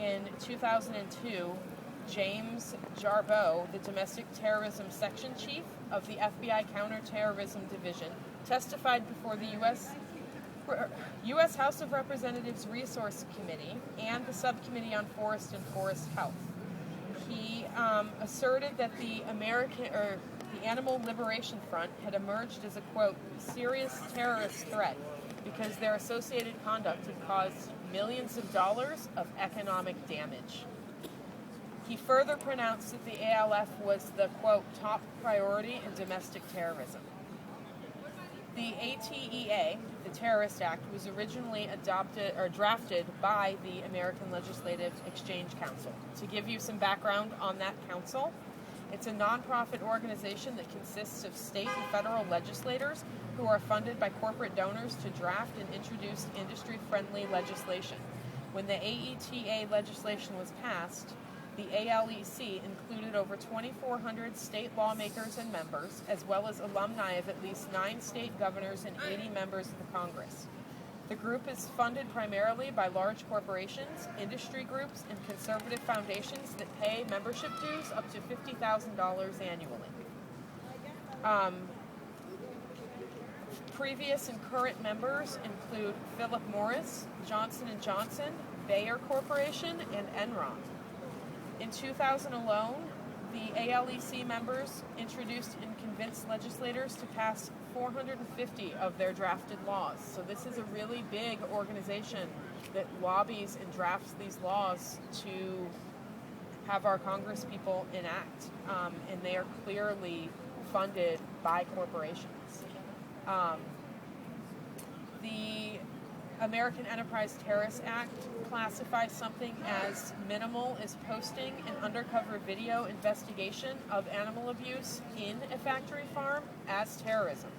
in 2002, James Jarboe, the Domestic Terrorism Section Chief of the FBI Counterterrorism Division, testified before the U.S. House of Representatives Resource Committee and the Subcommittee on Forest and Forest Health. He asserted that the Animal Liberation Front had emerged as a, quote, serious terrorist threat because their associated conduct had caused millions of dollars of economic damage. He further pronounced that the ALF was the, quote, top priority in domestic terrorism. The ATEA, the Terrorist Act, was originally drafted by the American Legislative Exchange Council. To give you some background on that council, it's a nonprofit organization that consists of state and federal legislators who are funded by corporate donors to draft and introduce industry-friendly legislation. When the AETA legislation was passed, the ALEC included over 2,400 state lawmakers and members, as well as alumni of at least 9 state governors and 80 members of the Congress. The group is funded primarily by large corporations, industry groups, and conservative foundations that pay membership dues up to $50,000 annually. Previous and current members include Philip Morris, Johnson & Johnson, Bayer Corporation, and Enron. In 2000 alone, the ALEC members introduced and convinced legislators to pass 450 of their drafted laws. So this is a really big organization that lobbies and drafts these laws to have our Congress people enact. And they are clearly funded by corporations. The American Enterprise Terrorist Act classifies something as minimal as posting an undercover video investigation of animal abuse in a factory farm as terrorism.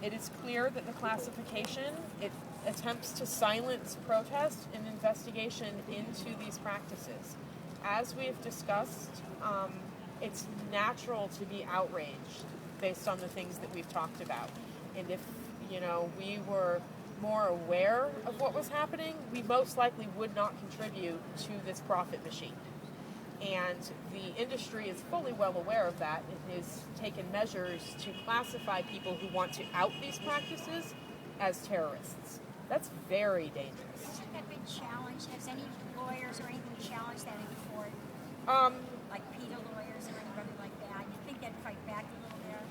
It is clear that the classification, it attempts to silence protest and investigation into these practices. As we have discussed, it's natural to be outraged based on the things that we've talked about. And if we were more aware of what was happening, we most likely would not contribute to this profit machine. And the industry is fully well aware of that and has taken measures to classify people who want to out these practices as terrorists. That's very dangerous. Has that been challenged? Has any lawyers or anything challenged that in court? Like PETA lawyers or anybody like that? You think they'd fight back a little bit?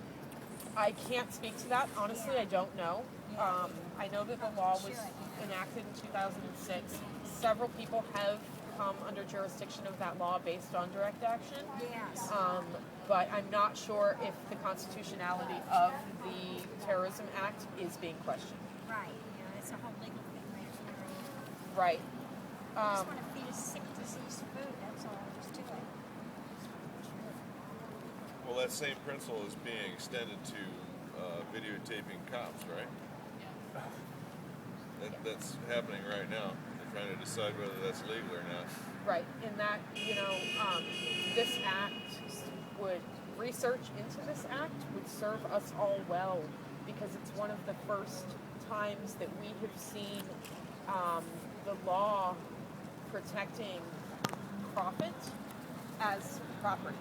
I can't speak to that. Honestly, I don't know. I know that the law was enacted in 2006. Several people have come under jurisdiction of that law based on direct action. Yes. But I'm not sure if the constitutionality of the Terrorism Act is being questioned. Right. Yeah, it's a whole legal thing right here. Right. I just want to feed a sick, diseased food. That's all. Just do it. Well, that same principle is being extended to videotaping cops, right? That's happening right now. They're trying to decide whether that's legal or not. Right. And that, this act research into this act would serve us all well, because it's one of the first times that we have seen the law protecting profit as property.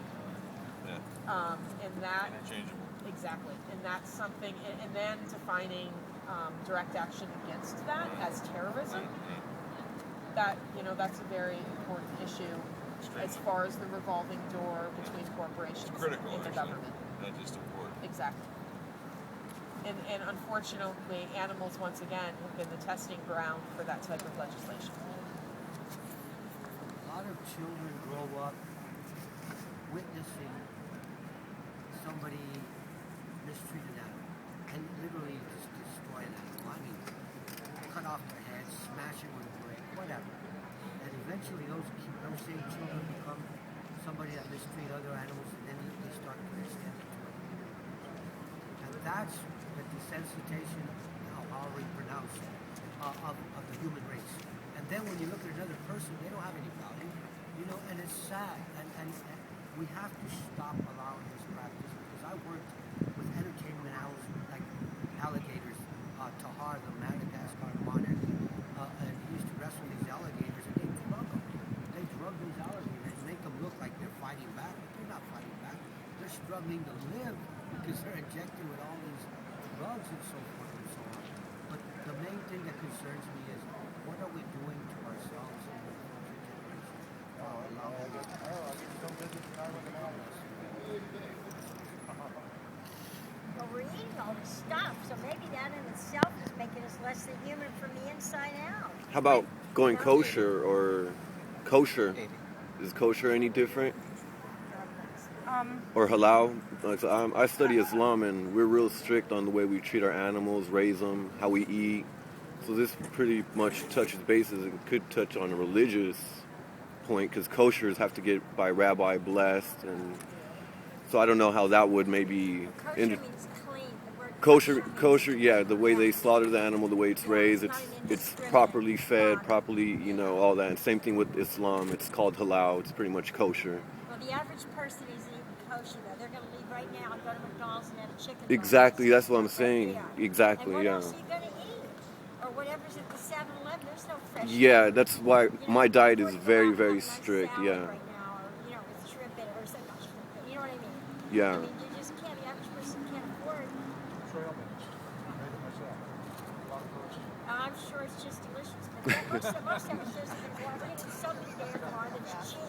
Yeah. And that Interchangeable. exactly, and that's something, and then defining direct action against that as terrorism. That's a very important issue as far as the revolving door between corporations It's critical, and the actually, government. not just important. Exactly. And unfortunately, animals once again have been the testing ground for that type of legislation. A lot of children grow up witnessing somebody mistreat an animal and literally just destroy an animal. I mean, cut off their head, smash it with a brick, whatever. And eventually those same children become somebody that mistreat other animals, and then they start to extend it to other people. And that's the desensitization, however you pronounce it, of the human race. And then when you look at another person, they don't have any value, and it's sad. And we have to stop allowing this practice, because I worked with entertainment animals like alligators, Tahar, the Madagascar monitor, and he used to wrestle these alligators. struggling to live because they're injected with all these drugs and so forth and so on. But the main thing that concerns me is what are we doing to ourselves and the future generation? Well, we're eating all this stuff, so maybe that in itself is making us less than human from the inside out. How about going kosher or kosher? Is kosher any different? Or halal? Like, I study Islam, and we're real strict on the way we treat our animals, raise them, how we eat. So this pretty much touches bases. It could touch on a religious point, because koshers have to get by rabbi blessed, and so I don't know how that would maybe... Kosher means clean. The word Kosher, yeah, the way they slaughter the animal, the way it's raised, it's properly fed, properly, all that. And same thing with Islam. It's called halal. It's pretty much kosher. Well, the average person isn't even kosher, though. They're going to leave right now and go to McDonald's and have a chicken. Exactly, that's what I'm saying. Yeah. Exactly, and what yeah. else are you going to eat? Or whatever's at the 7-Eleven. There's no fresh Yeah, food. that's why my diet is Or very, you go out very and have a nice strict, salad yeah. Right now, or, with shrimp in it, or something, not shrimp in it, you know what I mean? Yeah. I mean, you just can't, the average person can't afford. I'm sure it's just delicious. But most of us just we're getting so many damn car that's cheap,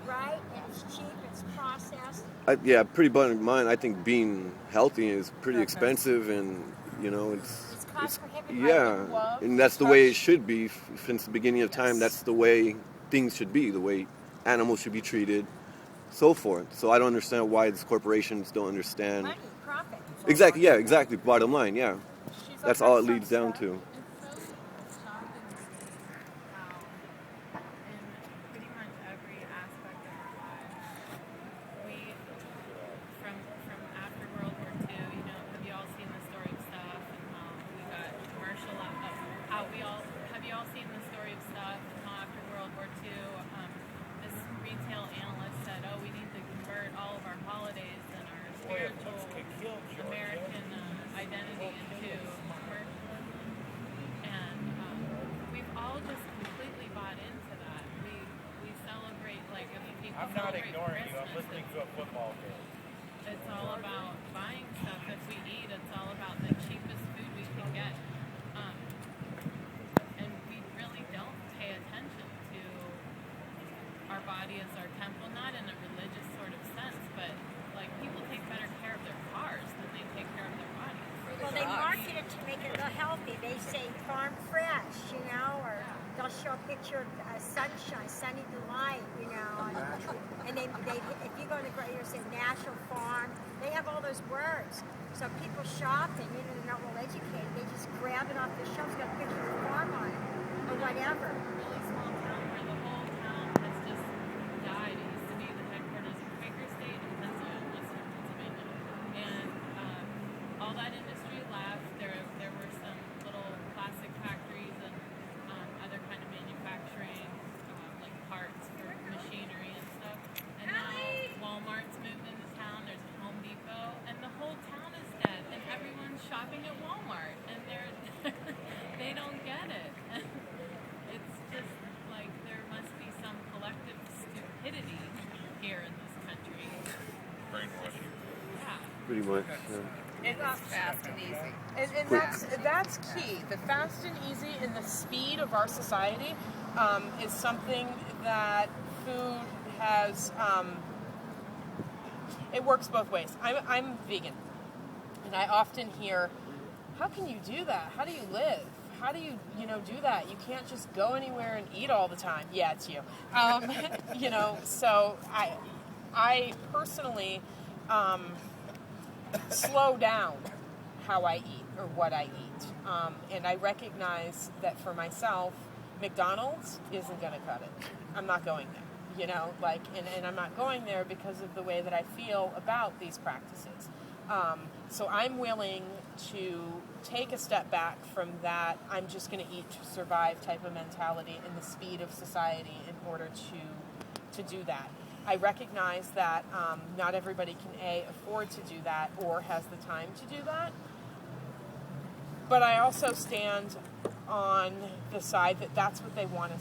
right? And it's cheap, it's processed. Yeah, pretty bottom line. I think being healthy is pretty expensive, and It's cost prohibitive. yeah, and that's the way it should be since the beginning of time. That's the way things should be, the way animals should be treated, so forth. So I don't understand why these corporations don't understand. Money, profit. Exactly, yeah, exactly. Bottom line, yeah. That's all it leads down to. American identity into commercial, and we've all just completely bought into that. We celebrate, like, if people I'm not celebrate ignoring you. I'm Christmas, listening to a football game. it's all about buying stuff. If we eat, it's all about the cheapest food we can get, and we really don't pay attention to our body as our temple, not in a religious sort of sense, but like people take better care of their cars than they take care of their bodies. Well, they market it to make it look healthy. They say farm fresh, or they'll show a picture of sunshine, sunny delight, and if you go to the say National Farm, they have all those words. So people shopping, they're not well educated. They just grab it off the shelf, it's got a picture of the farm on it, or whatever. Really small town where the whole town has just died. It used to be the headquarters of Quaker State in Western Pennsylvania, and all that industry left. There were some little plastic factories and other kind of manufacturing, like parts for machinery and stuff. And now Walmart's moved into town. There's a Home Depot, and the whole town is dead. And everyone's shopping at Walmart, and they don't get it. It's just like there must be some collective stupidity here in this country. Brainwashing. Yeah. Pretty much. Yeah. It's fast and easy. And that's key. The fast and easy and the speed of our society is something that food has. It works both ways. I'm vegan, and I often hear, "How can you do that? How do you live? How do you do that? You can't just go anywhere and eat all the time." Yeah, it's you. So I personally. Slow down how I eat or what I eat. And I recognize that for myself, McDonald's isn't going to cut it. I'm not going there, and I'm not going there because of the way that I feel about these practices. So I'm willing to take a step back from that I'm just going to eat to survive type of mentality and the speed of society in order to do that. I recognize that not everybody can afford to do that or has the time to do that. But I also stand on the side that that's what they want us